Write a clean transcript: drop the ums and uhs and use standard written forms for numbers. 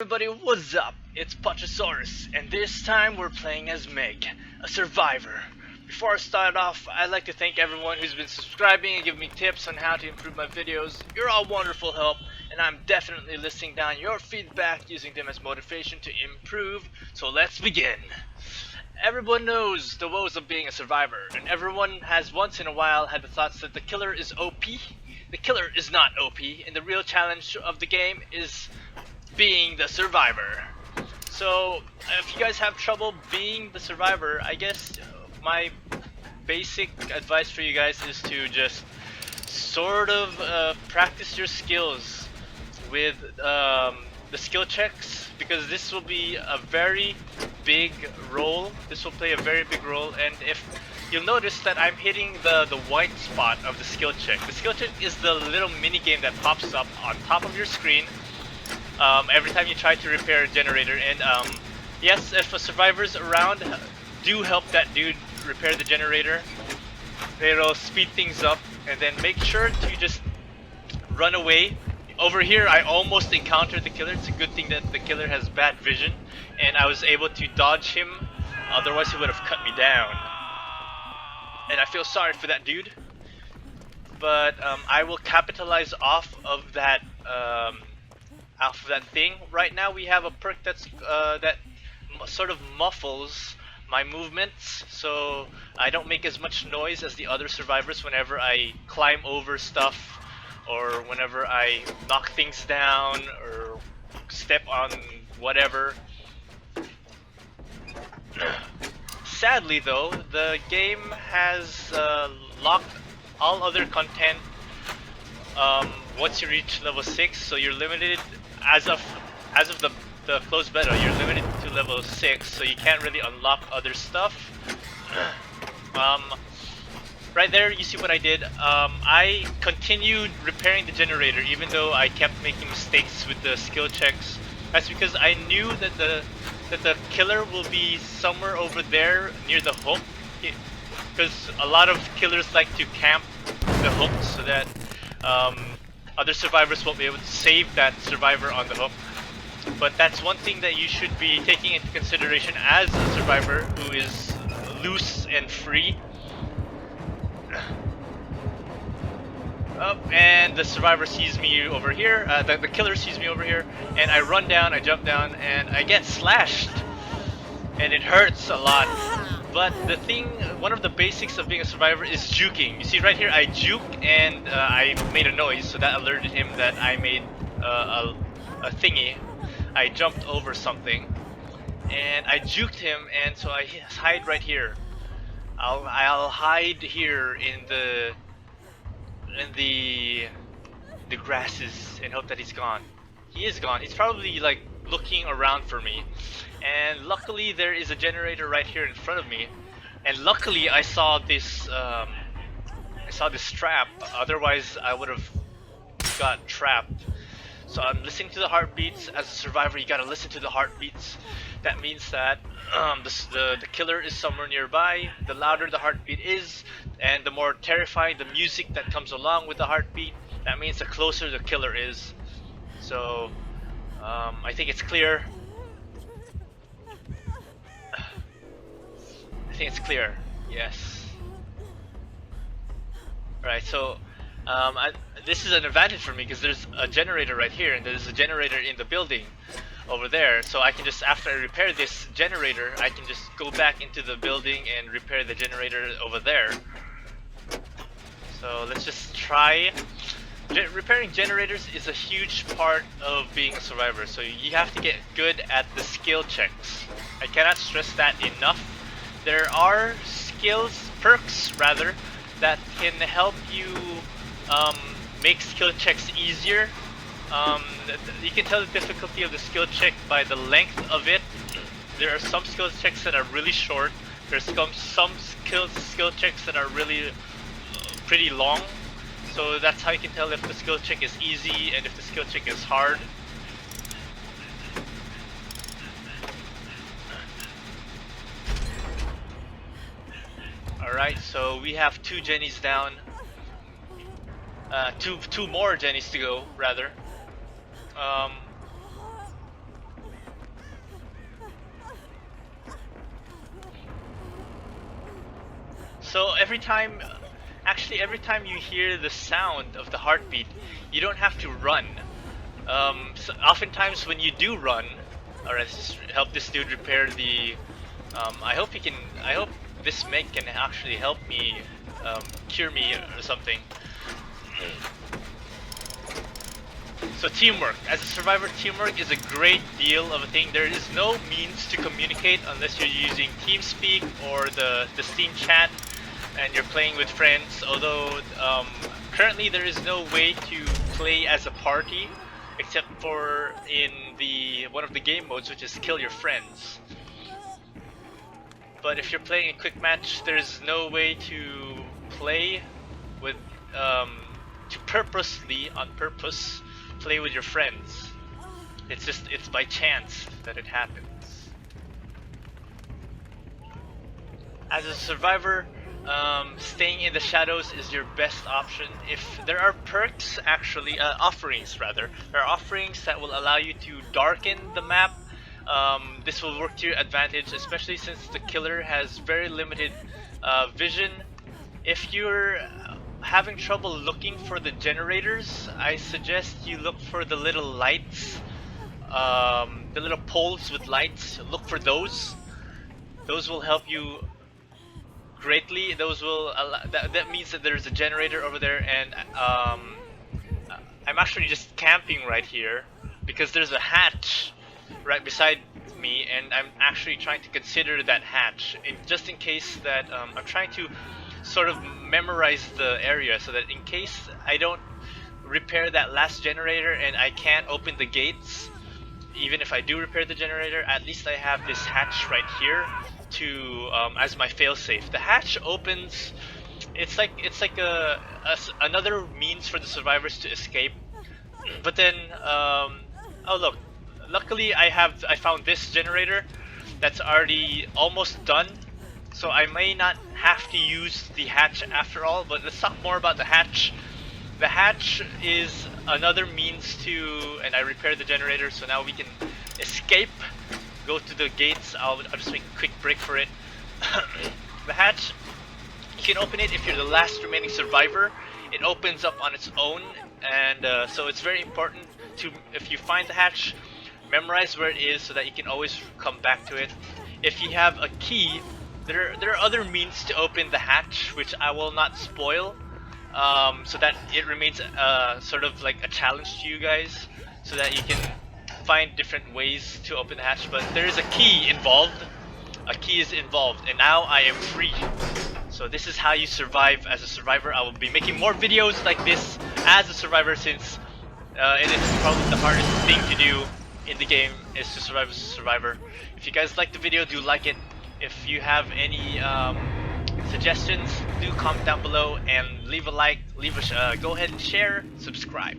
Everybody, what's up? It's Pachasaurus, and this time we're playing as Meg, a survivor. Before I start off, I'd like to thank everyone who's been subscribing and giving me tips on how to improve my videos. You're all wonderful help, and I'm definitely listing down your feedback, using them as motivation to improve. So let's begin. Everyone knows the woes of being a survivor, and everyone has once in a while had the thoughts that the killer is OP. The killer is not OP, and the real challenge of the game is being the survivor. So, if you guys have trouble being the survivor, I guess my basic advice for you guys is to just sort of practice your skills with the skill checks, because this will be a very big role. This will play a very big role, and if you'll notice that I'm hitting the white spot of the skill check. The skill check is the little mini game that pops up on top of your screen every time you try to repair a generator. And yes, if a survivor's around, do help that dude repair the generator. It'll speed things up, and then make sure to just run away. Over here, I almost encountered the killer. It's a good thing that the killer has bad vision, and I was able to dodge him. Otherwise, he would have cut me down. And I feel sorry for that dude. But I will capitalize off of that thing. Right now, we have a perk that sort of muffles my movements, so I don't make as much noise as the other survivors whenever I climb over stuff, or whenever I knock things down or step on whatever. Sadly though, the game has locked all other content once you reach level 6, so you're limited as of the closed beta. You're limited to level 6, so you can't really unlock other stuff. Right there, you see what I did. I continued repairing the generator even though I kept making mistakes with the skill checks. That's because I knew that the killer will be somewhere over there near the hook, because a lot of killers like to camp the hook so that other survivors won't be able to save that survivor on the hook. But that's one thing that you should be taking into consideration as a survivor who is loose and free. And the survivor sees me over here, the killer sees me over here, and I run down, I jump down, and I get slashed. And it hurts a lot. But the thing, one of the basics of being a survivor is juking. You see right here, I juke, and I made a noise, so that alerted him that I made a thingy. I jumped over something, and I juked him, and so I hide right here. I'll hide here in the grasses and hope that he's gone. He is gone. He's probably like looking around for me. And luckily there is a generator right here in front of me. And luckily I saw this trap. Otherwise I would have got trapped. So I'm listening to the heartbeats. As a survivor, you gotta listen to the heartbeats. That means that the killer is somewhere nearby. The louder the heartbeat is, and the more terrifying the music that comes along with the heartbeat, that means the closer the killer is. So I think it's clear. I think it's clear. Yes. Right. So this is an advantage for me because there's a generator right here, and there's a generator in the building over there. So I can just, after I repair this generator, I can just go back into the building and repair the generator over there. So let's just try. Repairing generators is a huge part of being a survivor, so you have to get good at the skill checks. I cannot stress that enough. There are perks rather, that can help you make skill checks easier. You can tell the difficulty of the skill check by the length of it. There are some skill checks that are really short. There's some skill checks that are really pretty long. So that's how you can tell if the skill check is easy and if the skill check is hard. Alright, so we have 2 Jennies down. Two more Jennies to go, rather. So every time you hear the sound of the heartbeat, you don't have to run. So oftentimes when you do run, alright, let's just help this dude repair the. I hope he can. I hope this mech can actually help me cure me or something. So teamwork, as a survivor, teamwork is a great deal of a thing. There is no means to communicate unless you're using TeamSpeak or the Steam chat and you're playing with friends. Although currently there is no way to play as a party except for in one of the game modes, which is kill your friends. But if you're playing a quick match, there's no way to play with to purposely, on purpose, play with your friends. It's by chance that it happens. As a survivor, staying in the shadows is your best option. If there are perks, actually, offerings rather, there are offerings that will allow you to darken the map. This will work to your advantage, especially since the killer has very limited vision. If you're having trouble looking for the generators, I suggest you look for the little lights, the little poles with lights. Look for those. Those will help you greatly. Those will that means that there's a generator over there, and I'm actually just camping right here because there's a hatch right beside me, and I'm actually trying to consider that hatch just in case that I'm trying to sort of memorize the area so that in case I don't repair that last generator and I can't open the gates, even if I do repair the generator, at least I have this hatch right here to as my failsafe. The hatch opens. It's like another means for the survivors to escape. But then, oh look, luckily I found this generator that's already almost done, so I may not have to use the hatch after all. But let's talk more about the hatch. The hatch is another means to, and I repaired the generator, so now we can escape, go to the gates. I'll just make a quick break for it. The hatch, you can open it if you're the last remaining survivor. It opens up on its own, and so it's very important to, if you find the hatch, memorize where it is so that you can always come back to it. If you have a key, there are other means to open the hatch, which I will not spoil, so that it remains sort of like a challenge to you guys, so that you can find different ways to open the hatch. But there is a key involved. A key is involved, and now I am free. So this is how you survive as a survivor. I will be making more videos like this as a survivor, since it is probably the hardest thing to do in the game, is to survive as a survivor. If you guys like the video, do like it. If you have any suggestions, do comment down below and leave a like, go ahead and share, subscribe.